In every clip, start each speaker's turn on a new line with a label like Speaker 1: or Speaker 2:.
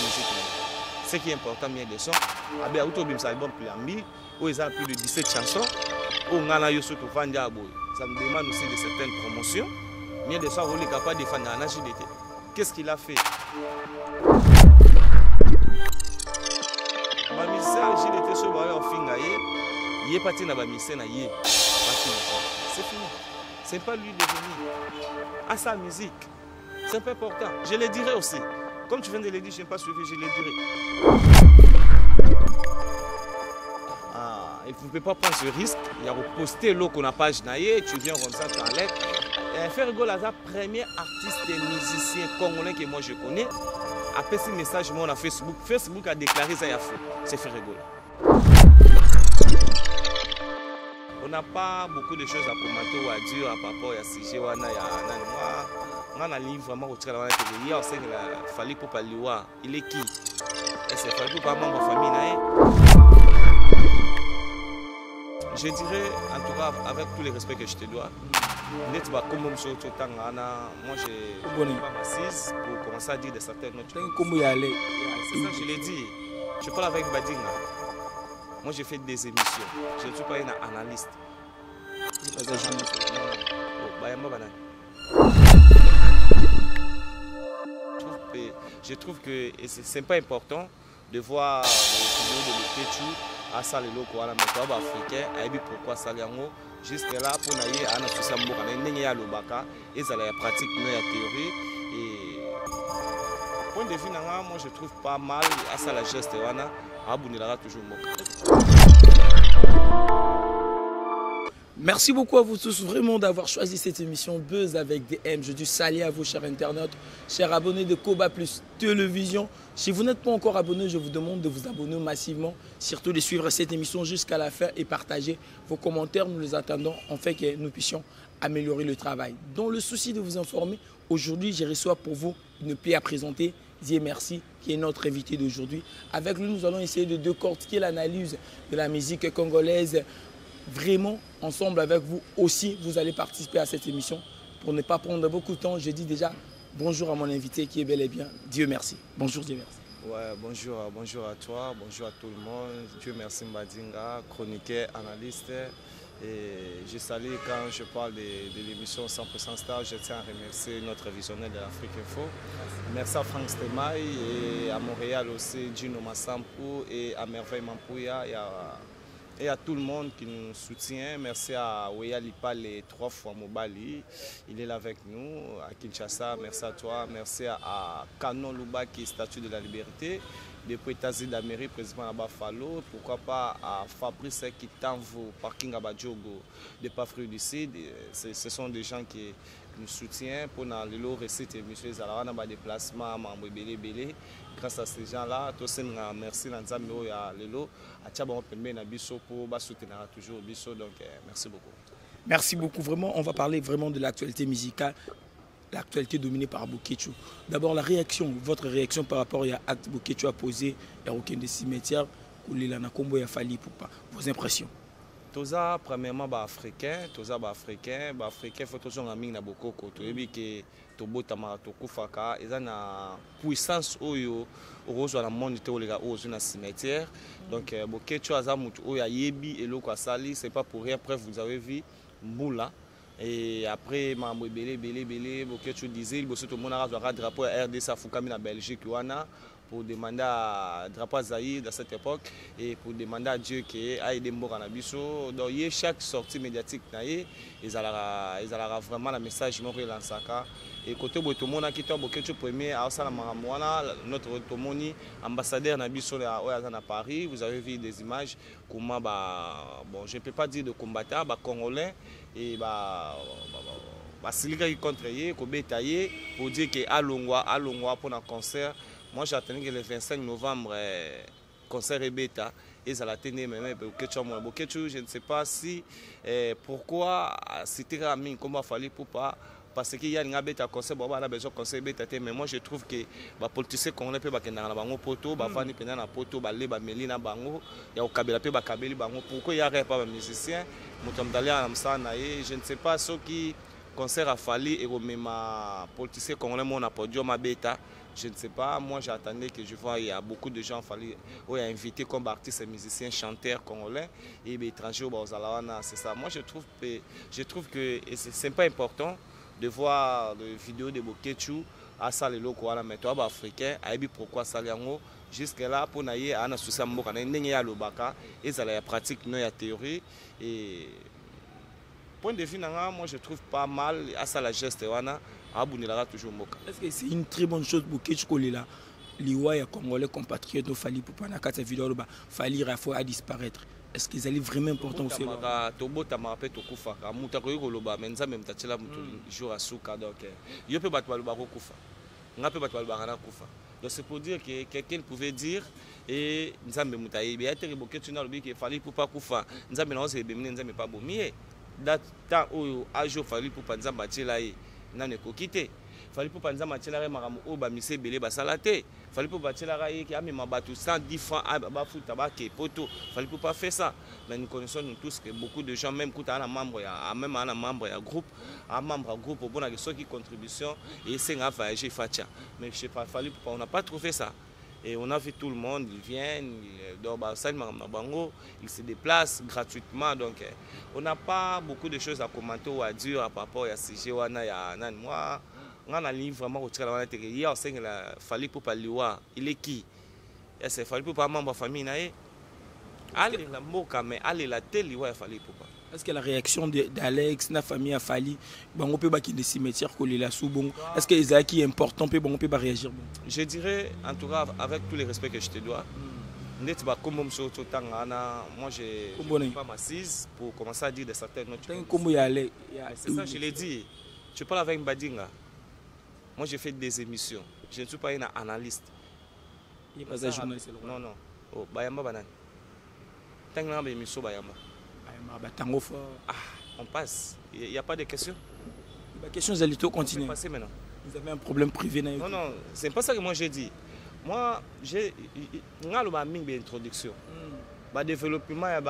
Speaker 1: musique. Ce qui est important, bien des sons. Abé autobim ça album Plambi, où ils ont plus de 17 chansons. Où on a eu ce que fan diabo. Ça me demande aussi de certaines promotions. Bien des sons, on est capable de faire un JDT. Qu'est-ce qu'il a fait? Ma musicien JDT sur en fingaye, il est parti dans la musicien aïe. C'est fini. C'est pas lui de venir à sa musique. C'est pas important. Je le dirai aussi. Comme tu viens de le dire, je n'ai pas suivi, je le dirai. Ah, il ne peut pas prendre ce risque. Il y a reposté l'eau qu'on n'a pas naïe, tu viens comme ça, tu enlèves. Fergo Laza, premier artiste et musicien congolais que moi je connais, a fait ce message moi, on a Facebook. Facebook a déclaré ça il y a faux. C'est Fergo. On n'a pas beaucoup de choses à commenter ou à dire à rapport à CG. On a un livre vraiment il fallait pour parler. Il est qui? C'est fallait pour pas membre de famille. Je dirais en tout cas avec tout le respect que je te dois. Moi j'ai pas m'assise pour commencer à dire de certaines notes. C'est ça je l'ai dit. Je parle avec Badinga. Moi j'ai fait des émissions. Je ne suis pas un analyste. Je trouve que c'est pas important de voir les vidéos de Ketchu à ça les locaux à la méthode africaine et puis pourquoi ça yango juste là pour naïe à notre système mboka n'engi ya lobaka et ça la pratique non ya théorie et point de vue nanga moi je trouve pas mal à ça la geste wana abunela toujours mboka.
Speaker 2: Merci beaucoup à vous tous vraiment d'avoir choisi cette émission Buzz avec DM. Je dis salut à vous chers internautes, chers abonnés de Koba Plus Télévision. Si vous n'êtes pas encore abonné, je vous demande de vous abonner massivement, surtout de suivre cette émission jusqu'à la fin et partager vos commentaires. Nous les attendons afin que nous puissions améliorer le travail. Dans le souci de vous informer, aujourd'hui je reçois pour vous une paix à présenter. Dieu merci, qui est notre invité d'aujourd'hui. Avec lui, nous allons essayer de décortiquer l'analyse de la musique congolaise. Vraiment, ensemble avec vous aussi, vous allez participer à cette émission. Pour ne pas prendre beaucoup de temps, je dis déjà bonjour à mon invité qui est bel et bien Dieu merci. Bonjour Dieu merci.
Speaker 1: Ouais, bonjour à toi, bonjour à tout le monde. Dieu merci Mbadinga, chroniqueur, analyste. Et je salue quand je parle de l'émission 100% Star, je tiens à remercier notre visionnaire de l'Afrique Info. Merci à Franck Stemaï et à Montréal aussi, Gino Massampou et à Merveille Mampouya et à tout le monde qui nous soutient. Merci à Weya Lipa les 3 fois Mobali, il est là avec nous, à Kinshasa, merci à toi. Merci à Canon Luba qui est statue de la liberté, depuis États-Unis d'Amérique, président à Buffalo. Pourquoi pas à Fabrice qui t'envoie parking à Badjogo de Pafrique du Sud. Ce sont des gens qui nous soutiennent pour les recettes et monsieur Zalawana des déplacements belé. Grâce à ces gens-là, merci à Nzambe ya lelo atiabon permet na biso pour soutenir toujours biso donc merci beaucoup.
Speaker 2: Merci beaucoup vraiment, on va parler vraiment de l'actualité musicale. L'actualité dominée par Boketchu. D'abord la réaction, votre réaction par rapport à l'acte Boketchu a posé à aucun des cimetières où il a combo a fallu pour pas vos impressions.
Speaker 1: Toza premièrement africain, africain faut toujours aming na bokoko to yebi que to botama to kufaka eza na puissance oyo ozo na monde te olega ozo na cimetière donc Boketchu aza mutu oyo yebi eloko asali c'est pas pour rien après vous avez vu Mbula. Et après, belé, Boketchu disait, il faut un drapeau à RDC Foukami en Belgique pour demander à drapeau Zaïre à cette époque et pour demander à Dieu qu'il aille des morts en abisso. Donc, chaque sortie médiatique, ils ont vraiment le message et côté Botomona qui est Boketchu premier à notre Tomoni ambassadeur Nabiso à Paris, vous avez vu des images comment bon je ne peux pas dire de combattants congolais et Silika qui contre pour dire que Alongwa pour un concert. Moi j'attendais que le 25 novembre concert Ebeta et ça l'a tenu même Boketchu je ne sais pas si pourquoi c'était Rami comment fallait pour pas parce qu'il y a un bête à conseil, on a besoin de conseil bête mais moi je trouve que les politiciens congolais peuvent aller dans la poto, bafani pendant la poto, balé, bamelina bango, il y a au kabela pe bakabeli bango. Pourquoi il y a pas de musiciens? Je ne sais pas ce qui concert a fallu et même politiciens congolais mon podium à bêta. Je ne sais pas, moi j'attendais que je vois, il y a beaucoup de gens invités comme artistes et musiciens, chanteurs congolais et étrangers au Barzalawana, c'est ça. Moi je trouve que c'est pas important de voir les vidéos de Bokechu à ça les locaux mais toi africain, pourquoi ça jusque là pour naïe à un souci mboka na ndenge ya lobaka et ça la pratique non ya théorie et point de vue moi je trouve pas mal à ça la geste wana abunela toujours mboka.
Speaker 2: Est-ce que c'est une très bonne chose pour Bokechu kolela liwa ya congolais compatriotes no fali pour pas na kata vidéo ba fali rafo à disparaître? Est-ce qu'ils allaient vraiment important aussi là?
Speaker 1: Tobota marape to kufa ka muta ko yoloba menza même tachela mutu jour à souka donc yo pe batwa loba ko kufa nga pe batwa loba na kufa. Donc c'est pour dire que quelqu'un pouvait dire et nzambe mutaye bien être Bokechu na lobi que fali pour pas kufa nzambe na ose bemine nzambe pas bomie data oyo ajo fali pour pas nzamba tchela yi nane ko kité fali pour pas nzamba tchela re maramu o ba mise belé ba salate fali pour batchela ra yi ki amema batu 110 francs ba futa ba ke poto fali pour pas faire ça mais nous connaissons nous tous que beaucoup de gens même quand un membre ya même un membre ya groupe un membre groupe au bon avec ceux qui contribution et c'est nga voyager fatia mais je sais pas fali pour pas on n'a pas trouvé ça. Et on a vu tout le monde, ils viennent, ils se déplacent gratuitement. Donc, on n'a pas beaucoup de choses à commenter ou à dire par rapport à ce sujet. Moi, on a livre vraiment au travail. Hier, il fallait pour pas lui il est qui? Il fallait pour pas membre de la famille. Allez, la moka, mais allez, la télé, il fallait pour pas.
Speaker 2: Est-ce que la réaction d'Alex, la famille a fallu, on peut pas qu'il y ait des cimetières collés là sous bon. Est-ce que les acquis importants on peut pas réagir bon?
Speaker 1: Je dirais, en tout cas, avec tous les respects que je te dois, moi je ne pas m'assise pour commencer à dire de certaines notes. C'est ça, je l'ai dit. Tu parles avec Mbadinga. Moi, je fais des émissions. Je ne suis pas un analyste.
Speaker 2: Il n'est pas un journaliste.
Speaker 1: Non, non. Oh, Bayamba Banan. Tant que l'on émission Bayamba. On passe. Il n'y a pas de questions.
Speaker 2: La question, c'est de continuer.
Speaker 1: Passer maintenant.
Speaker 2: Vous avez un problème privé?
Speaker 1: Non, non, c'est pas ça que moi j'ai dit. Moi, j'ai une introduction. Le développement, il y a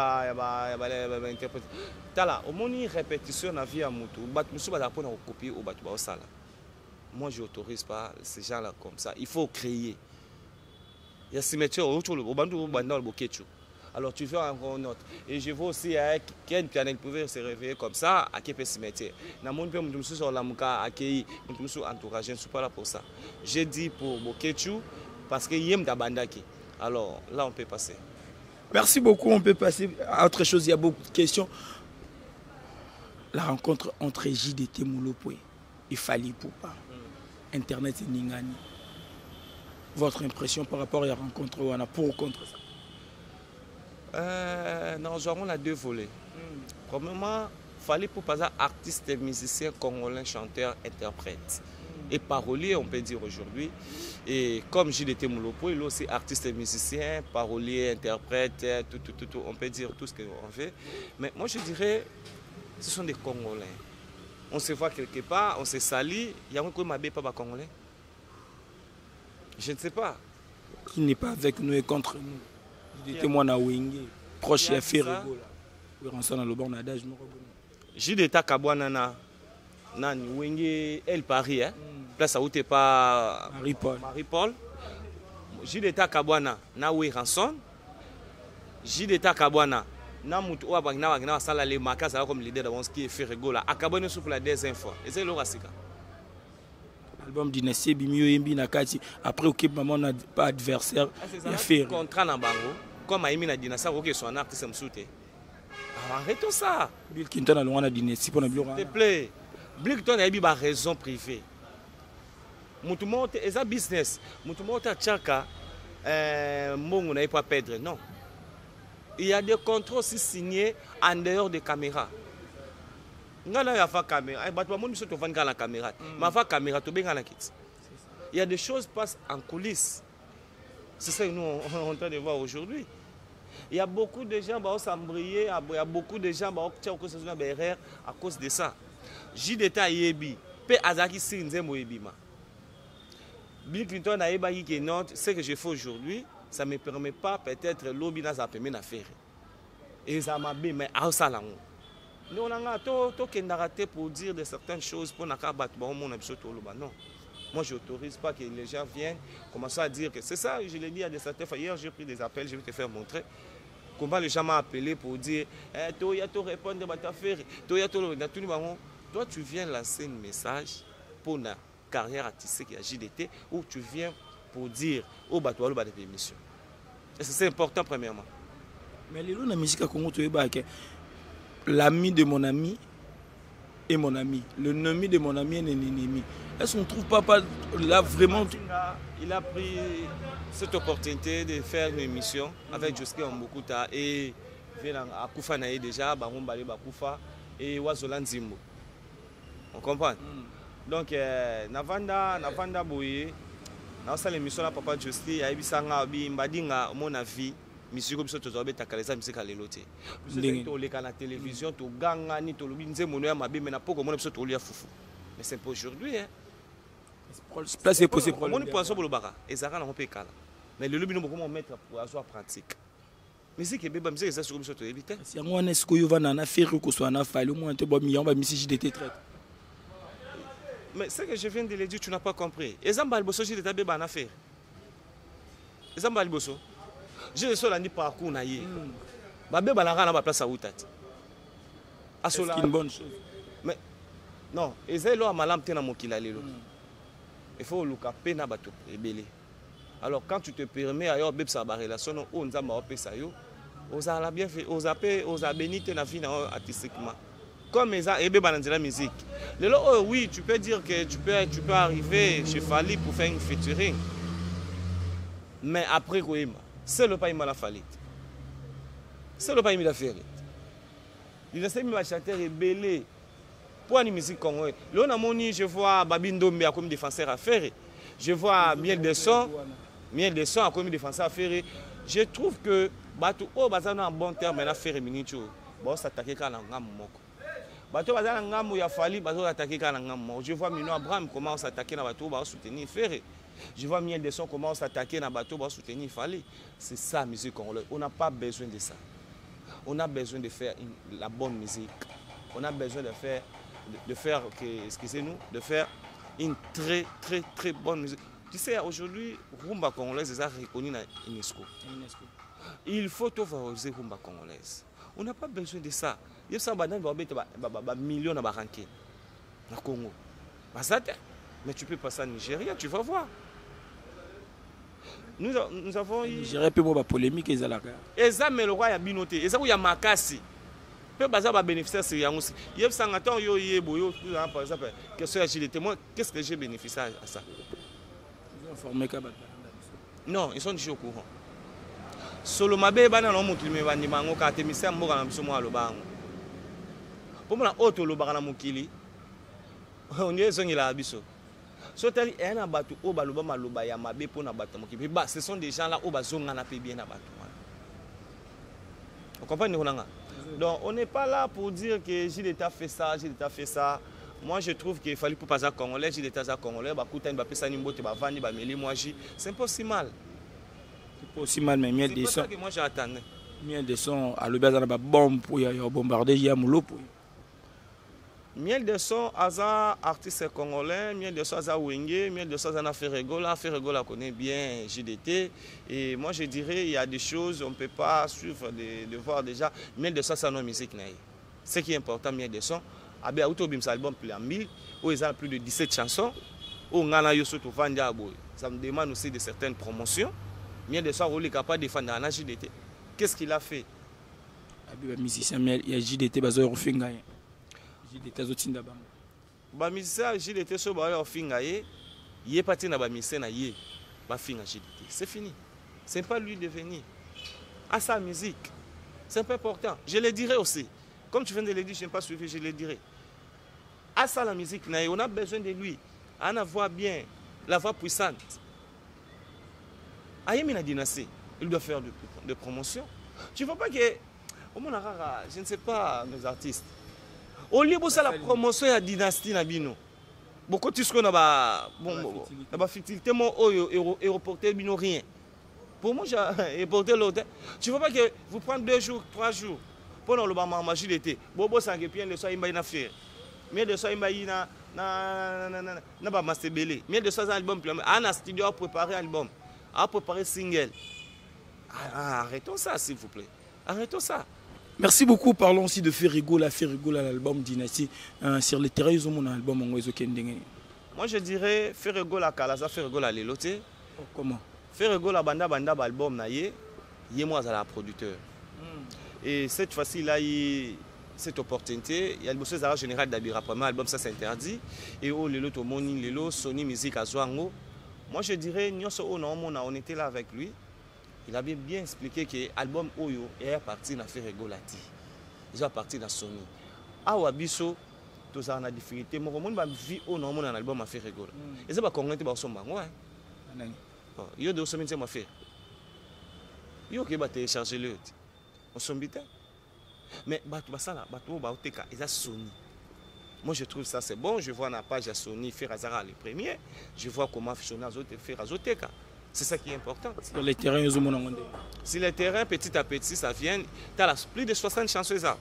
Speaker 1: l'interprétation. Au moins, une répétition dans la vie à Moutou. Moi, je n'autorise pas ces gens-là comme ça. Il faut créer. Il y a ces métiers autour de Bokechu. Alors tu veux encore une autre. Et je vois aussi qu'un canal pouvait se réveiller comme ça à quel cimetière. Je ne suis pas là pour ça. J'ai dit pour Bokechu parce qu'il y a Bandaki. Alors là on peut passer.
Speaker 2: Merci beaucoup, on peut passer à autre chose. Il y a beaucoup de questions. La rencontre entre JDT Moulopoué et Fali Poupa, Internet et Ningani. Votre impression par rapport à la rencontre ou pour ou contre ça?
Speaker 1: Non, on a deux volets. Premièrement, Fali Poupa, artiste, musicien, congolais, chanteur, interprète. Et parolier, on peut dire aujourd'hui. Et comme JDT Moulopoué, il est aussi artiste et musicien, parolier, interprète, tout, on peut dire tout ce qu'on fait. Mais moi je dirais, ce sont des Congolais. On se voit quelque part, on se salit, il y a un peu de pas Congolais. Je ne sais pas.
Speaker 2: Qui n'est pas avec nous et contre nous. JDT Mwana Wenge, proche et Ferrego. Oui, on s'en a le bon adage.
Speaker 1: JDT Kabouanana, Nani Wenge, El Paris, place à où t'es pas Marie-Paul. JDT Kabouana, na oui rançon. JDT Kabouana, na mutu ou abagna na sala le makasa comme leader de ce qui est Ferrego là. Akabouane souffle la deuxième fois. Et c'est le rasika.
Speaker 2: Album Dynastie Bimio Yembi Nakati. Après ok maman n'a pas adversaire. Il y a fait
Speaker 1: contrat na bango. Comme Aimi na Dynastie ok son artiste me soute. Arrêtons ça.
Speaker 2: Bill Clinton a loin na Dynastie pour na bio.
Speaker 1: S'il te plaît. Bill Clinton a eu ba raison privée. Mutumote est un business. Mutumote tchaka mongo n'a pas perdre non. Il y a des contrats aussi signés en dehors des caméras. Il y a des choses qui passent en coulisses. C'est ça que nous sommes en train de voir aujourd'hui. Il y a beaucoup de gens qui s'embrayer, il y a beaucoup de gens qui ont été à cause de ça. JDT Yebi, P. Azaki Sinzemo Yebima. Bill Clinton a dit que non, ce que je fais aujourd'hui, ça ne me permet pas peut-être l'objet à faire. Et ça m'a dit, mais à ça là. Nous on a tout raté pour dire de certaines choses pour n'avoir pas de bon monde non. Moi, je n'autorise pas que les gens viennent commencer à dire que c'est ça, je l'ai dit à des certains fois. Hier, j'ai pris des appels, je vais te faire montrer. Comment les gens m'ont appelé pour dire toi, il y a tout répondre à ta affaire. Toi, tu viens lancer un message pour la carrière artistique à JDT ou tu viens pour dire au bateau de permission. Et c'est important, premièrement.
Speaker 2: Mais les lois de la musique à Congo, tu es l'ami de mon ami est mon ami. Le ennemi de mon ami est un ennemi. Est-ce qu'on ne trouve pas là vraiment...
Speaker 1: Il a pris cette opportunité de faire une émission avec Josky Mbokuta et à Koufa Naye déjà, Baron Balé Bakoufa et Wazolan Zimbo. On comprend? Donc, Navanda Boye, dans cette émission là, Papa Josky, il y a eu Sanga, Mbadinga, mon avis. Monsieur comme ça tu as takaleza musique à l'éloté. Vous êtes à la télévision, tu gagnes ni tu lubinze monoya mabe mais na poko mona biso to lia fufu. Mais c'est pas aujourd'hui hein.
Speaker 2: C'est possible pour
Speaker 1: moi. On poisson pour le bara. Ezara na on peut kala. Mais le lubino comment mettre pour avoir pratique. Musique et beba musique ça sur comme ça to élite.
Speaker 2: Si on est ce que va na faire ko so na faille au moins te bo million ba misi JDT traite.
Speaker 1: Mais ce que je viens de le dire tu n'as pas compris. Ezamba alboso JDT beba na faire. Ezamba alboso je suis là ni parcours na yé. Babé balanga na ba place à Outati.
Speaker 2: C'est une bonne chose.
Speaker 1: Mais non, ezelo a malam tena mokila lelo. Il faut luka pena bato ebele. Alors quand tu te permets ailleurs beb sa ba relation on nzamba opesa yo, oza la bien fait, oza pe, oza bénite na vie artistiquement. Comme eza ebe bananzela la musique. Lelo oh oui, tu peux dire que tu peux arriver chez Fali pour faire une featuring. Mais après quoi c'est le pays mal fallu. C'est le pays mal fait. Il a mis ma chanteur rebelle pour la musique congolaise. Là je vois Babindombe comme défenseur à faire. Je vois Miel de Son comme défenseur à faire. Je trouve que Batou oh bazana en bon terme na faire minicho. Bon s'attaquer quand na ngam moko. Batou bazana ngam ya fali batou attaquer quand na ngam moko. Je vois Mino Abraham comment s'attaquer na batou ba soutenir faire. Je vois Miel de Son comment s'attaquer dans le bateau pour soutenir il fallait. C'est ça la musique congolaise. On n'a pas besoin de ça. On a besoin de faire la bonne musique. On a besoin de faire excusez-nous, de faire une très très très bonne musique. Tu sais, aujourd'hui, rumba congolaise est reconnue dans l'UNESCO. Il faut tout valoriser rumba congolaise. On n'a pas besoin de ça. Il y a ça millions de ranking dans le Congo. Mais tu peux passer en Nigeria, tu vas voir. Nous avons eu...
Speaker 2: Nigeria peut avoir polémique et ça là.
Speaker 1: Et ça, mais le roi a binoté. Et ça, il y a Makassi. Peu baser va bénéficier c'est yang aussi. Il y a 100 ans yo yebo par exemple question agilité. Moi, qu'est-ce que j'ai bénéficié à ça?
Speaker 2: Ils ont informé Kabata.
Speaker 1: Non, ils sont déjà au courant. Solo mabe bana no mutu me bandi mango ka temisa mboka na biso mo alobango. Pour moi auto lo bana mukili. On est zongila biso. Sotali e na batu o baloba maloba ya mabe po na batu mukili. Ba ce sont des gens là o bazonga na pe bien na batu. Vous comprenez Ronanga? Donc on n'est pas là pour dire que JDT a fait ça, JDT a fait ça. Moi je trouve qu'il fallait pour pas à congolais, JDT a congolais, ba kuta ba pesa nimbote ba vandi ba meli moi c'est pas si mal.
Speaker 2: C'est pas aussi mal mais miel de son.
Speaker 1: C'est ça que moi j'attendais.
Speaker 2: Miel de son à le bazar ba bombe pour y bombarder ya mulo pour.
Speaker 1: Miel de son aza artiste congolais, miel de son aza wenge, miel de son aza Ferregola connaît bien JDT et moi je dirais il y a des choses on peut pas suivre de voir déjà miel de son c'est notre musique naïe. Ce qui est important miel de son abe auto bim album plus en 1000 où ils ont plus de 17 chansons où ngana yo surtout vanja boy. Ça me demande aussi de certaines promotions. Miel de son rôle capable de défendre la JDT. Qu'est-ce qu'il a fait?
Speaker 2: Abe musicien miel il y a JDT bazo refinga. JDT zotinda bango.
Speaker 1: Ba musicien JDT so ba refinga yé parti na ba musicien na yé ba finga JDT. C'est fini. C'est pas lui de venir à sa musique. C'est un peu important. Je le dirai aussi. Comme tu viens de le dire, je n'ai pas suivi, je le dirai. À ça la musique, on a besoin de lui. À la voix bien, la voix puissante. Ayemi la dynastie, il doit faire de promotion. Tu ne vois pas que, je ne sais pas, mes artistes. Au lieu de la promotion de la dynastie, beaucoup de choses ont futilité, et reporter rien. Pour moi, j'ai reporté l'autre. Tu ne vois pas que vous prenez 2 jours, 3 jours. Pour le moment, JDT, Bobo Sangue, bien de soi, il m'a fait. Mais de soi, il m'a na ba masebele. Mais de 60 albums un studio a préparé album, a préparé single. Arrêtons ça s'il vous plaît. Arrêtons ça.
Speaker 2: Merci beaucoup. Parlons aussi de Ferregola, l'album Dynasty. Sur le terrain, ils ont mon album en
Speaker 1: Moi je dirais Ferregola Kalaza, Ferregola Lelote.
Speaker 2: Comment?
Speaker 1: Ferregola Banda album naie, moi à la producteur. Et cette fois-ci là, cette opportunité, il y a le boss général d'Abira, premier album ça c'est interdit. Et oh Lelo Tomoni, Lelo, Sony Music à Zouango. Moi je dirais, on était là avec lui. Il avait bien expliqué que l'album Oyo est parti dans Ferregola. Ils sont partis dans Sony. À Wabiso, tous en a difficulté. Moi, je vis au nom d'un album à Ferregola. Et c'est pas qu'on était dans son banc. Il y a des choses qui sont faites. Il y a des télécharger le. On s'en bite. Mais ils ont Sony. Moi, je trouve ça c'est bon. Je vois la page à Sony faire Azara les premiers. Je vois comment Sony faire Azoteka. C'est ça qui est important.
Speaker 2: Sur les terrains, ils ont
Speaker 1: sur les terrains, petit à petit, ça vient. Tu as plus de 60 chansons.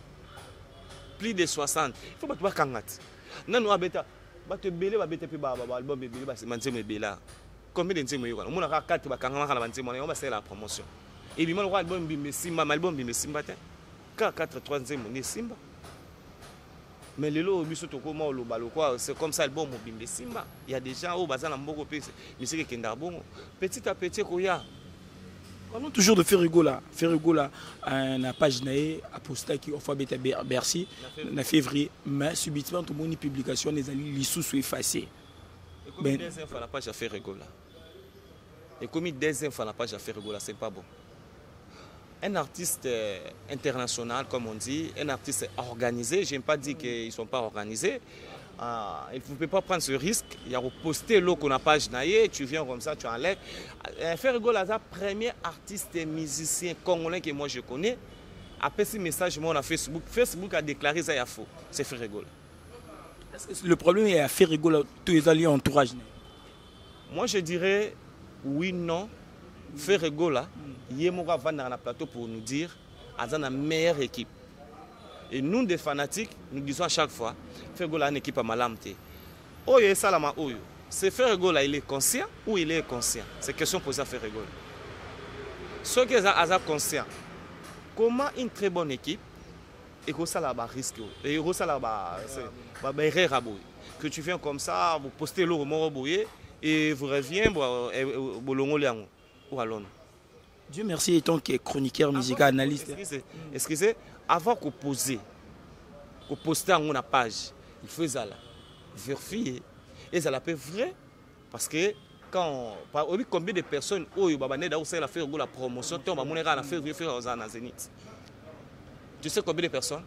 Speaker 1: Plus de 60. Il faut pas te kangat. Non, non, tu te belé, album belé, combien de temps on a 4 on va faire la promotion. Et puis, moi, album Bimbesimba, album Bimbesimba, 4 Simba. Mais le lot, c'est comme ça le bon Bimbe Simba. Il y a des gens au bazar en Bogo P. Petit à petit,
Speaker 2: parlons toujours de Ferregola. Ferregola a une page a posté qui a Bercy en février, mais subitement tout le monde publication les sous effacés.
Speaker 1: Et comme des infos à la page à Ferregola. Et comme des infos à la page à Ferregola, c'est pas bon. Un artiste international, comme on dit, un artiste organisé, je n'aime pas dire qu'ils ne sont pas organisés. Il ne peut pas prendre ce risque. Il y a reposté l'eau qu'on n'a pas naïe, tu viens comme ça, tu enlèves. Ferregola, c'est le premier artiste et musicien congolais que moi je connais. Après ce message, moi, on a Facebook. Facebook a déclaré ça, il y a faux. C'est Ferregola.
Speaker 2: Le problème est à Ferregola, tous les alliés entourage.
Speaker 1: Moi, je dirais oui, non. Ferregola, il y a dans le plateau pour nous dire qu'il a la meilleure équipe. Et nous, des fanatiques, nous disons à chaque fois, Ferregola a une équipe à malamte. Oye Salama Oyo, c'est Ferregola, il est conscient ou il est inconscient? C'est question posée à Ferregola. Ceux qui sont conscients, comment une très bonne équipe, et que ça là risque, et que ça là que tu viens comme ça, vous postez le remords et vous revenez, ou à Londres.
Speaker 2: Dieu merci, étant que chroniqueur, musical, analyste.
Speaker 1: Excusez, avant qu'on pose, qu'on poste en une page, il faut vérifier. Et ça peut vrai. Parce que quand combien de personnes la promotion, tu sais combien de personnes?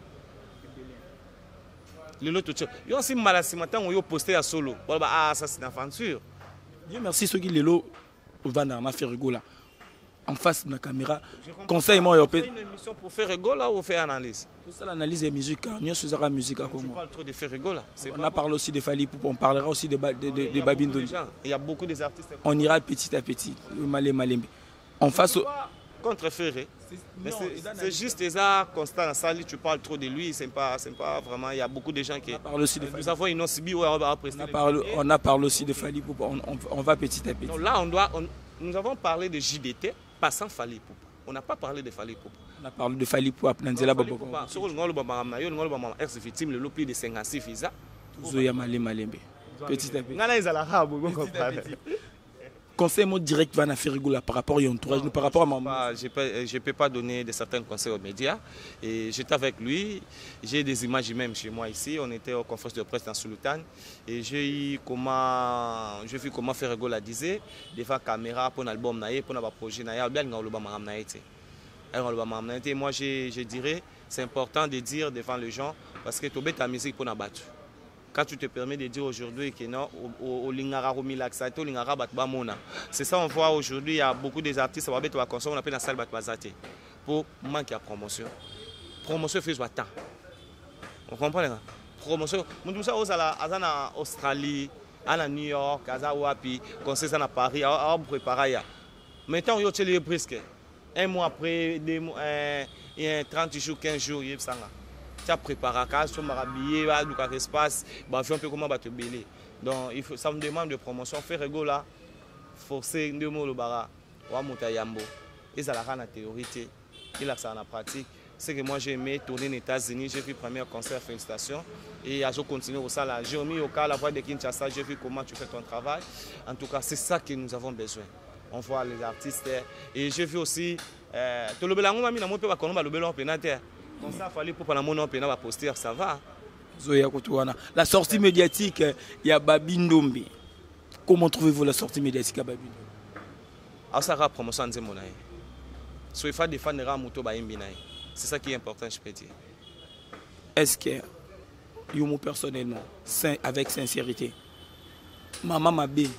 Speaker 1: Il y a aussi mal à posté à solo. Ah, ça c'est une aventure.
Speaker 2: Dieu merci, ceux qui les lots vont faire rigoler. En face de la caméra, conseil-moi.
Speaker 1: On fait une émission pour faire rigoler ou faire analyse?
Speaker 2: Tout ça, l'analyse des musiques. Nous faisons la musique à Congo.
Speaker 1: On parle trop de faire rigoler.
Speaker 2: On a parlé aussi de Fally Poupa, on parlera aussi de Babine Doni.
Speaker 1: Il y a beaucoup d'artistes.
Speaker 2: On ira petit à petit. Malembe. En face.
Speaker 1: Contre Ferré. C'est juste des arts constants en salle, tu parles trop de lui, c'est pas vraiment, il y a beaucoup de gens qui... Nous avons une Osibi où on va prester.
Speaker 2: On a parlé aussi de Fally Poupa, on va petit à petit.
Speaker 1: Donc là, nous avons parlé de JDT, pas sans Fally Poupa. On n'a pas parlé de Fally Poupa.
Speaker 2: On a parlé de Fally Poupa, Nanzela Baboko.
Speaker 1: Sur le Ngolo ex-victime, le plus de 56 visa.
Speaker 2: Zoya Malembe. Petit à petit.
Speaker 1: Petit.
Speaker 2: Conseil mot direct va faire rigoler par rapport à son entourage, par rapport à maman.
Speaker 1: Je ne peux pas donner de certains conseils aux médias. J'étais avec lui, j'ai des images même chez moi ici. On était aux conférences de presse dans Sultan et j'ai vu comment faire rigoler disait devant la caméra pour l'album pour notre projet moi je dirais c'est important de dire devant les gens parce que tu as ta musique pour la battre. Quand tu te permets de dire aujourd'hui que non, c'est ça on voit aujourd'hui, il y a beaucoup d'artistes qui on appelle la salle pour manquer de promotion. Promotion fait temps. On comprend là? Promotion, nous sommes en Australie, à New York, à Wapi, conseil à Paris, à préparer. Maintenant, il y a presque un mois après, 30 jours, 15 jours, il y a tu as préparé tu as habillé, tu as espace, un peu comment te belé. Donc ça me demande de promotion. Faire rigolo là, forcer deux mots le bara, ou à Moutayambo. Et ça la théorie, il a ça en pratique. C'est que moi j'ai aimé tourner aux États-Unis, j'ai vu le premier concert, félicitations. Et je continue au ça là. J'ai remis au cas la voix de Kinshasa, j'ai vu comment tu fais ton travail. En tout cas, c'est ça que nous avons besoin. On voit les artistes. Et j'ai vu aussi, comme ça, il fallait pour la monnaie poster, ça va.
Speaker 2: La sortie médiatique, il y a Babi Ndombe. Comment trouvez-vous la sortie médiatique à Babi Ndombe?
Speaker 1: Ça va promotion de mon aïe. Soit il faut défendre la moto baïmbinaï. C'est ça qui est important, je peux dire.
Speaker 2: Est-ce que, moi personnellement, avec sincérité, maman m'a bien,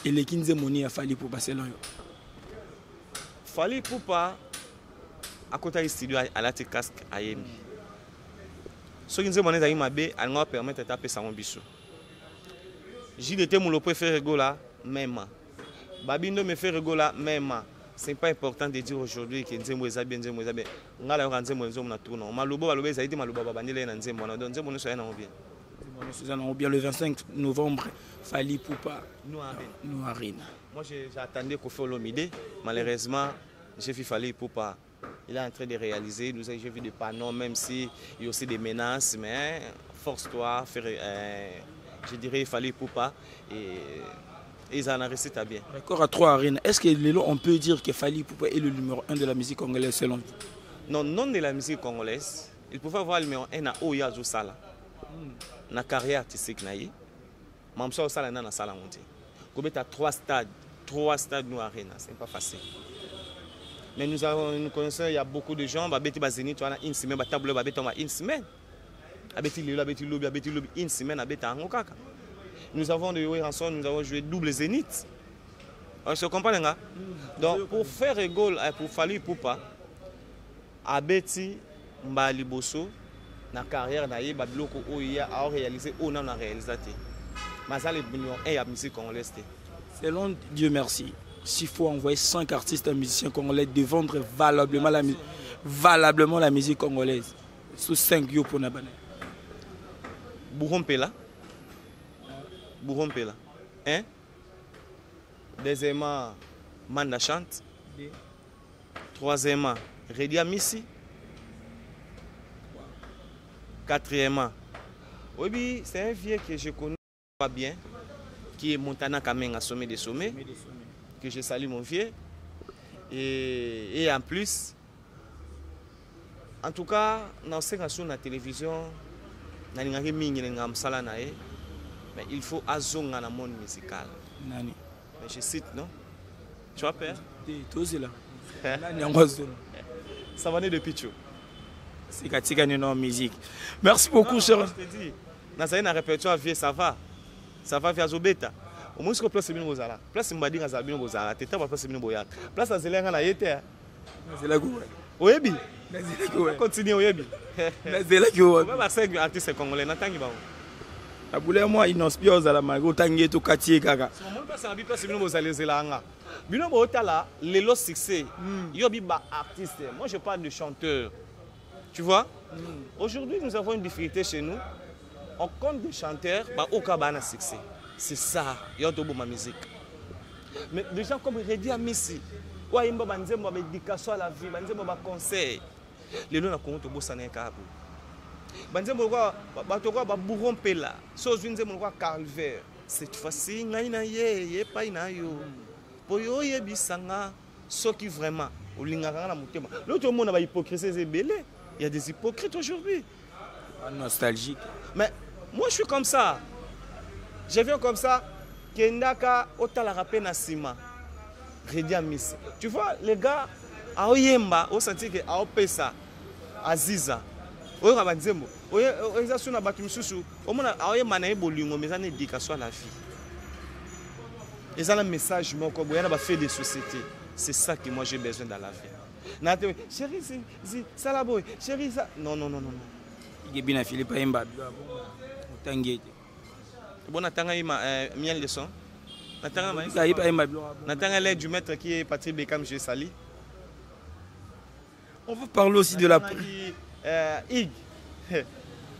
Speaker 2: et les 15 moni a fallu pour passer là.
Speaker 1: Fallu pour pas, à côté du studio, à la casque à Yemi. Ce qui nous a dit, elle nous permet de taper sa bisou. J'ai été mon préféré là, même. Babindo me fait rigoler, même. Ce n'est pas important de dire aujourd'hui que Nzembo est bien, Nzembo est bien. On a la Nzembo est tournant. Malubo, Malubo, ça a été Malubo, Banile, Nzembo, Nzembo, nous sommes
Speaker 2: bien. Le 25 novembre, Fali Poupa, Nouarine.
Speaker 1: Moi, j'attendais qu'on fasse l'omidé. Malheureusement, j'ai vu Fali Poupa. Il est en train de réaliser. J'ai vu des panneaux, même s'il y a aussi des menaces. Mais force-toi, je dirais Fali Poupa. Et ils en ont réussi à bien.
Speaker 2: D'accord, à 3 arènes. Est-ce que on peut dire que Fali Poupa est le numéro 1 de la musique congolaise selon vous?
Speaker 1: Non, non de la musique congolaise. Il pouvait avoir le numéro 1 à Oya Sala. Dans la carrière artistique, même si on a dans la salle à monter. Comme tu as 3 stades nous arènes, ce n'est pas facile. Mais nous connaissons, il y a beaucoup de gens, qui ont une semaine, une semaine. Une semaine, nous avons nous avons joué double zénith. On se comprend, là? Donc, pour faire rigole, pour Fali Poupa, Abeti Mbali Bosso, dans la carrière, il a réalisé ou non réalisé. Mais ça, les millions et la musique congolaise.
Speaker 2: Selon Dieu merci, s'il faut envoyer 5 artistes et musiciens congolais de vendre valablement la musique congolaise, sous 5 yo pour Nabane.
Speaker 1: Bourrompela. Bourrompela. Hein? Deuxièmement, Manda Chante. Troisièmement, Redia Missi. Quatrièmement, oui, c'est un vieux que je connais pas bien, qui est Montana Kamen à Sommet des Sommets, que je salue mon vieux. Et en plus, en tout cas, dans la télévision, mais il faut azonga dans le monde musical. Mais je cite, non? Tu as peur? Ça va de Pichou.
Speaker 2: C'est Katika musique. Merci beaucoup, cher.
Speaker 1: Je te dis, dans un répertoire vieux, ça va. Ça va via Zobeta. Au moins, ce place est bien bozala. Place Mbadi à Zabino bozala. T'es pas place bien boyak. Place à Zelenga na yete.
Speaker 2: Zelago.
Speaker 1: Oyebi. Continue Oyebi.
Speaker 2: Zelago.
Speaker 1: Même avec artiste congolais, n'attends pas.
Speaker 2: Aboulé moi inauspicieux à la mago tangué to katié kaka.
Speaker 1: Son monde place à place bien bozala zelanga. Bino botala lelo succès. Yobi ba artiste. Moi je parle de chanteur. Tu vois? Aujourd'hui, nous avons une difficulté chez nous. On compte des chanteurs, au cabane à succès. C'est ça, il y a ma musique. Mais des gens comme Redia Missi, il y a une éducation à la vie, il y a un conseil. Les gens qui ont été bossés Kabu. Cette fois-ci, il y a pas pour y bisanga, ce qui vraiment, l'autre monde a hypocrisie, c'est belé. Il y a des hypocrites aujourd'hui.
Speaker 2: Nostalgique.
Speaker 1: Mais moi je suis comme ça. Je viens comme ça. Kendaka otala rapé na sima. Redia Miss. Tu vois les gars à Oyemba, au senti que à Opesa, Aziza. Oyo kabanzembo. Oyo ezasu na batu misusu. Omona à Oyemba na ebolingo mais ça éducation à la vie. Et ça le message mon ko boyana ba fait des sociétés. C'est ça que moi j'ai besoin dans la vie. Chérie, ça la boy. Chérie, ça. Non.
Speaker 2: Il est bien affilé par Imba.
Speaker 1: Bon, Natanga miel de son. Natanga l'aide du maître qui est Patrick Bekam chez Sali.
Speaker 2: On va parler aussi de la
Speaker 1: Ig.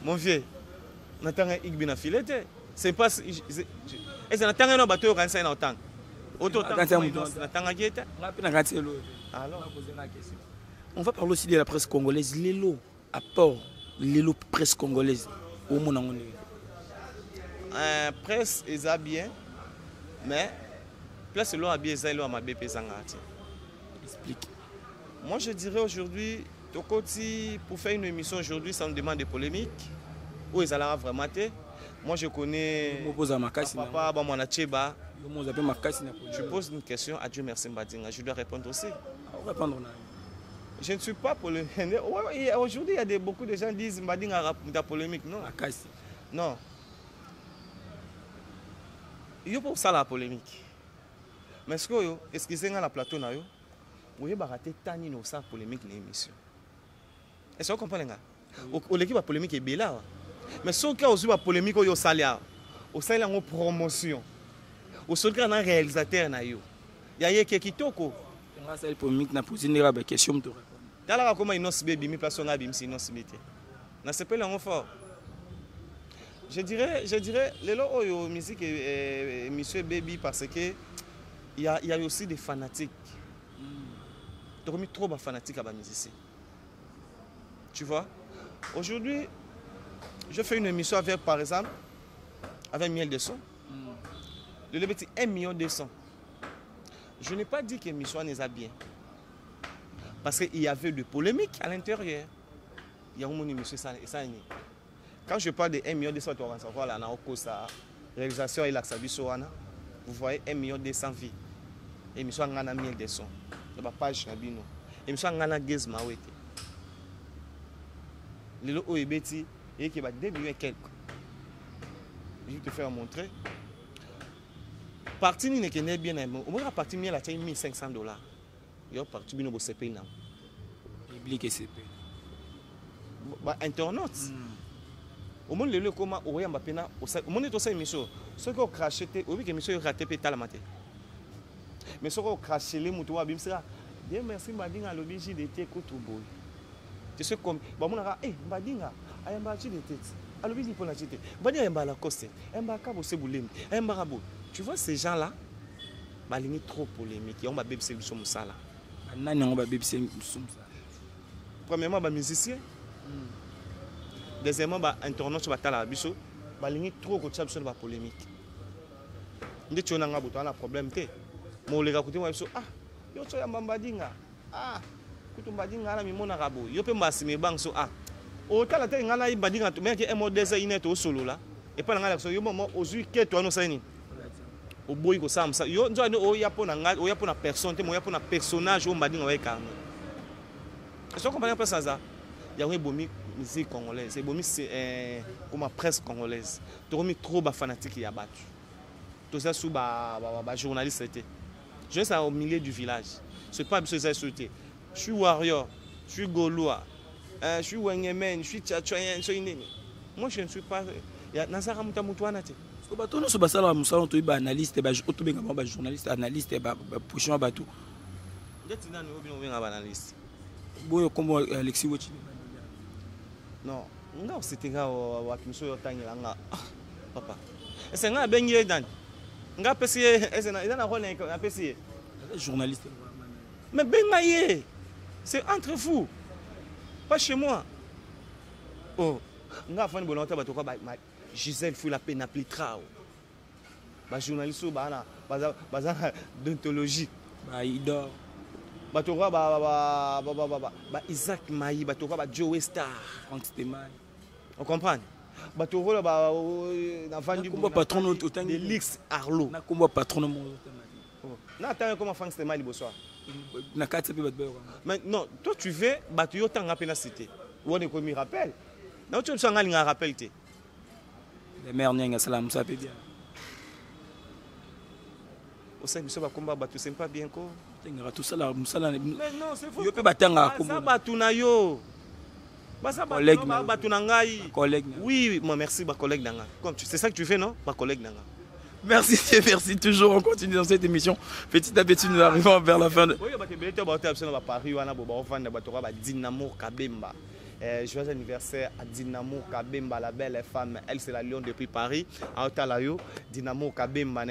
Speaker 1: Mon vieux, n'attends Igbi na filete. C'est pas. Et ça n'attend pas bateau quand c'est dans temps. Autant
Speaker 2: on va parler aussi de la presse congolaise. L'élo, apport, l'élo presse congolaise. Au monde.
Speaker 1: Presse est bien, mais place l'eau à bien, c'est l'eau à ma BP Zangati.
Speaker 2: Explique.
Speaker 1: Moi, je dirais aujourd'hui, pour faire une émission aujourd'hui, ça me demande des polémiques. Où ils allaient vraiment été. Moi, je connais. Papa, Bamonacheba. Je pose une question à Dieu merci Mbadinga. Je dois répondre aussi. Je ne suis pas polémique. Aujourd'hui, il y a beaucoup de gens qui disent Mbadinga a polémique. Non. Non. Il y a pour ça la polémique. Mais est-ce que c'est la plateau na yo? Vous avez raté tani no ça polémique l'émission. Est-ce que vous comprenez? L'équipe polémique est belle là. Mais ce qui a aussi la polémique au salaire, au salaire en promotion, au salaire en réalisateur na yo. Il y a qui toko.
Speaker 2: On va faire polémique na poser une question de répondre.
Speaker 1: Dans la comment ils bébé mi place on a bim si non sibité. Na c'est pas là fort. Je dirais les lots musique et monsieur baby parce que il y a aussi des fanatiques. Donc mis trop de fanatiques à la musique. Tu vois? Aujourd'hui, je fais une émission avec, par exemple, avec Miel de Son. Le petit 1 million de son. Je n'ai pas dit que l'émission n'est pas bien. Parce qu'il y avait de polémiques à l'intérieur. Il y a une émission ça. Quand je parle de 1 million de son, voilà, la réalisation et l'accès vous voyez 1 million de 100 vies. L'émission a un Miel de Son. Il y a une page. L'émission a un Gezma. Les lots au Ebeti. Et qui va 2 millions et quelques. Je vais te faire montrer. Parti n'est que bien aimé. Au moins, parti mieux la taille $1,500. Il y a parti bien au CP.
Speaker 2: Public et CP.
Speaker 1: Internaute. Au moins, le lieu comment au Yamba Pena, au moins, tout ça est mission. Ceux qui ont craché, au lieu que monsieur raté péta la matin. Mais ceux qui ont craché les moutons à Bimsera, Dieu merci, Mbadinga, l'obligé d'été Koutoubou. Tu sais comme, bah, mon ara, Mbadinga. Tu vois ces gens-là, ils sont trop polémiques. Ils ont des solutions. Premièrement, les musiciens. Deuxièmement, les internautes sont trop polémiques. Ils ont un problème. Autant la tête ngana ibadinga to meke M2 ineto solo là et pas ngala so yo moment ozui keto ano saini o boy ko samsa yo nzo ani o yapo na ngala o yapo na personne te mo yapo na personnage o mbadinga wa kanga so comprendre pas ça ya un bomi musique congolaise c'est bomi comme presse congolaise to mi trop ba fanatique ya battu to ça sous ba journaliste était je suis au milieu du village c'est pas besoin de sauter je suis warrior je suis gaulois. Je suis Wengemen, je suis Tchatchoyen, moi je ne suis pas. Il y a Nazara Moutamoutoana.
Speaker 2: Si vous avez un analyste, un journaliste, analyste, un bateau. Comment Alexis Wachini?
Speaker 1: Non, non, c'était un papa. C'est un beignet d'un. Un PC,
Speaker 2: un journaliste.
Speaker 1: Mais ben c'est entre vous. Pas chez moi. Oh, nga fani bonota batoka ba Gisèle fou la peine appliquera. Ba journaliste ba d'ontologie.
Speaker 2: Ba idor.
Speaker 1: Batoka ba Isaac Maï, batoka ba Joe Star,
Speaker 2: Frank Stemai.
Speaker 1: On comprend. Batoka ba na fandi
Speaker 2: combat patron autant
Speaker 1: de Lix Arlo.
Speaker 2: Na combat patron mo.
Speaker 1: Na tant comment Frank Stemai libosoir.
Speaker 2: Mais
Speaker 1: non, toi tu veux battre autant à peine cité. On est comme il rappelle. Non, tu as un rappel.
Speaker 2: Les mères n'y a salam, ça peut bien.
Speaker 1: Au sein de ce combat, tu sais pas bien quoi.
Speaker 2: Tout ça là, mais
Speaker 1: non, c'est faux.
Speaker 2: Tu peux battre un
Speaker 1: combat. Ça battu na yo. Ça battu na ngai.
Speaker 2: Collègue.
Speaker 1: Oui, moi merci ma collègue nanga. Comme c'est ça que tu fais non, ma collègue nanga.
Speaker 2: Merci, merci. Toujours, on continue dans cette émission. Petit à petit, nous arrivons vers la fin de...
Speaker 1: Joyeux anniversaire à Dynamo Kabemba, la belle femme. Elle, c'est la Lyon depuis Paris. À Otalayo, Dynamo Kabemba,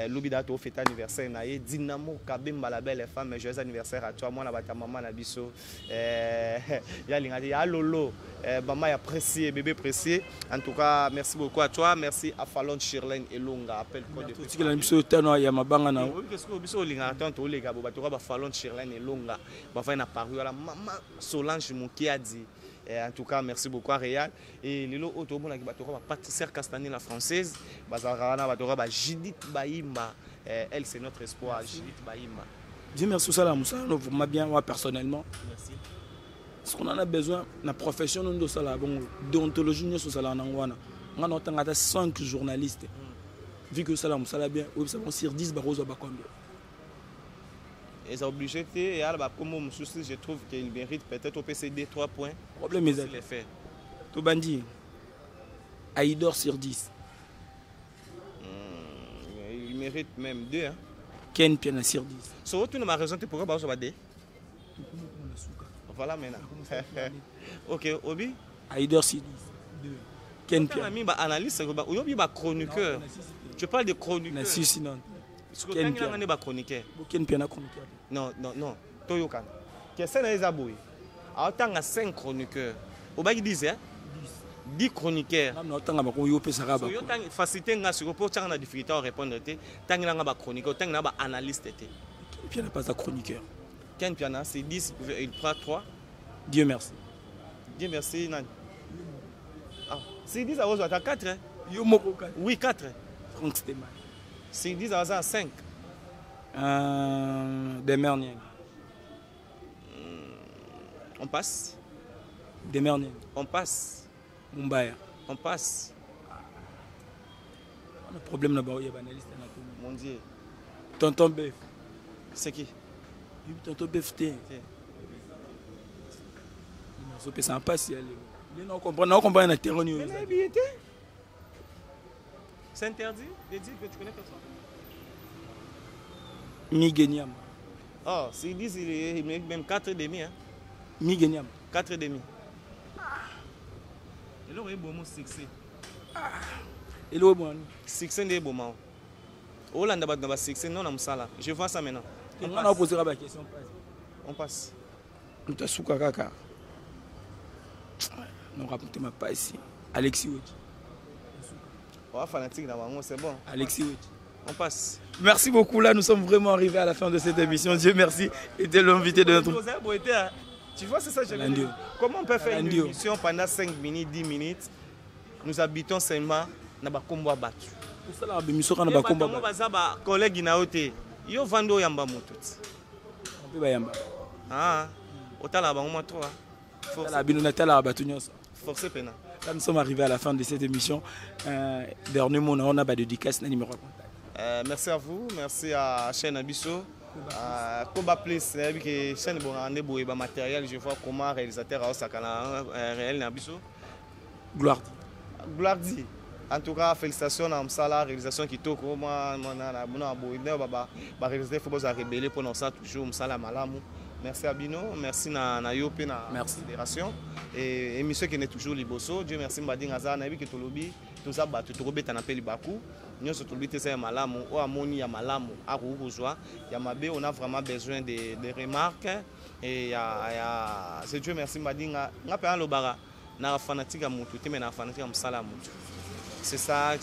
Speaker 1: Loubidato fait anniversaire. Dynamo Kabemba, la belle femme. Joyeux anniversaire à toi. Moi, la maman, la biso. Ya Lolo, maman apprécié, bébé apprécié. En tout cas, merci beaucoup à toi. Merci à Fallon Shirlène et Longa. Appelle code depuis. Fallon Shirlène et Longa. Maman Solange Mouki a dit. En tout cas, merci beaucoup à Réal. Et Lilo Otomona qui battra Patricia Castagné, la française. Bazarana battra Judith Baïma. Elle, c'est notre espoir, Judith Baïma.
Speaker 2: Dieu merci, Salam Moussa. Vraiment bien, moi personnellement.
Speaker 1: Merci.
Speaker 2: Ce qu'on en a besoin, la profession de la déontologie, nous sommes on a 5 journalistes. Vu que Salam Moussa bien, sur 10 barreaux à Bakombe.
Speaker 1: Ils sont obligés et comme je trouve qu'il mérite peut-être au PCD 3 points.
Speaker 2: Le problème est les faits. Tout bandit. Aïdor sur 10.
Speaker 1: Il mérite même 2. Hein.
Speaker 2: Ken Piana sur 10.
Speaker 1: So, tu n'as pas raison pourquoi je vais dire. Voilà maintenant. Ok, Obi.
Speaker 2: Aïdor sur 10. 2. Ken
Speaker 1: Piana. Tu as mis analyste, tu as chroniqueur. Tu parles de chroniqueur. Ken Piana chroniqueur. Non. Toyokan. Qu'est-ce que c'est aboué? Alors, tu as 5 chroniqueurs. Au bas, ils disent 10 chroniqueurs. Facilité, pour tu as une difficulté à répondre. Tu as un chroniqueur, tu as un analyste.
Speaker 2: Ken Piana pas un chroniqueur.
Speaker 1: Ken Piana, c'est 10, il prend 3.
Speaker 2: Dieu merci.
Speaker 1: Dieu merci, Nan. C'est 10 à 4. Oui, 4.
Speaker 2: Franck Stéman.
Speaker 1: C'est 10 à 5.
Speaker 2: Demernier.
Speaker 1: On passe.
Speaker 2: Demernier.
Speaker 1: On passe.
Speaker 2: Mumbaya.
Speaker 1: On passe.
Speaker 2: Le problème là-bas, il y a un analyste.
Speaker 1: Mon Dieu.
Speaker 2: Tonton Bef.
Speaker 1: C'est qui?
Speaker 2: Tonton Bef, t'es. C'est un passe. On comprend la terre.
Speaker 1: C'est interdit de dire que tu connais personne.
Speaker 2: Migueniam.
Speaker 1: Oh, s'ils disent qu'il mérite même 4,5. Hein?
Speaker 2: Migueniam.
Speaker 1: 4,5. Et là, il y a un succès.
Speaker 2: Et là, il y a un
Speaker 1: succès de bon. Hollande a un succès, non, on a je vois ça maintenant.
Speaker 2: On a posé la question.
Speaker 1: On passe.
Speaker 2: On t'a souka kaka. Non, raconte ma pas ici. Alexis Wodji.
Speaker 1: Fanatique d'avant, c'est bon.
Speaker 2: Alexis Wodji.
Speaker 1: On passe.
Speaker 2: Merci beaucoup. Là, nous sommes vraiment arrivés à la fin de cette émission. Dieu merci. Et de l'invité de notre.
Speaker 1: Tu vois, c'est ça que je veux dire. Comment on peut faire une émission pendant 5 minutes, 10 minutes? Nous habitons seulement dans le combat battu.
Speaker 2: Pour ça, l'émission dans le combat battu.
Speaker 1: Collègue Inaote, yo vando yamba motut.
Speaker 2: On peut yamba.
Speaker 1: Ah, otala ba moi toi. Forcé pena.
Speaker 2: Là, nous sommes arrivés à la fin de cette émission. Dernier mot, on a pas de dédicace, numéro de contact.
Speaker 1: Merci à vous, merci à chaîne Abisso. Koba Plus, c'est chaîne bon matériel, je vois comment réalisateur a sakana réel Abisso.
Speaker 2: Gloire.
Speaker 1: Gloire dit. En tout cas, félicitations à Msala, réalisation qui toque moi na réalisateur faut pas rebeller pour ça toujours Msala malamu. Merci à Bino, merci na Yopé na fédération et émission qui est toujours liboso. Dieu merci mbadi ngaza na bi ke tolobi toza ba tutobeta na peli baku. Nyonso tolobite ça ya malamu o amoni ya malamu a kozwa ya mabe on a vraiment besoin de remarques et ya c'est Dieu merci mbadi nga pe lobara na fanatique ya mutu te mais na fanatique ya msala mutu. C'est ça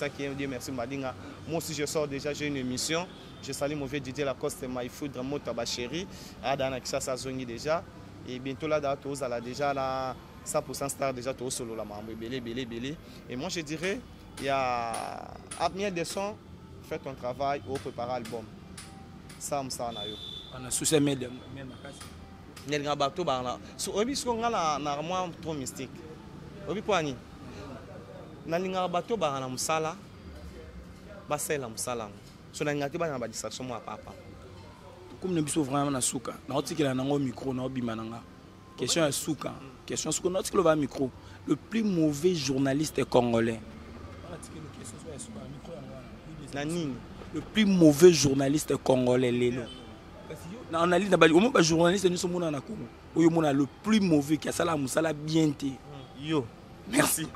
Speaker 1: qui est Dieu merci mbadinga. Moi aussi je sors déjà, j'ai une émission. Je salue mon vieux Didier Lacoste, My Food, Motaba Chéri. Adana Kisa Zongi déjà. Et bientôt là, on a déjà la 100% star déjà tout solo la mambo belé. Et moi je dirais, il y a à bien des sons, fais ton travail ou prépare l'album. Ça me ça na yo.
Speaker 2: On a souci mais même
Speaker 1: il y a un bateau là. So obi ce qu'on a na moi trop mystique. Obi poani. Nalinga bato ba na musala basela musala so na ngati ba na ba distraction moi papa
Speaker 2: comme ne biso vraiment na suka na otikela nango micro na obima nanga question ya suka question suka na otikelo ba micro le plus mauvais journaliste congolais
Speaker 1: na nini
Speaker 2: le plus mauvais journaliste congolais lelo On a dit au moins journaliste nous sommes le plus mauvais qui a ça là bien. Yo, merci.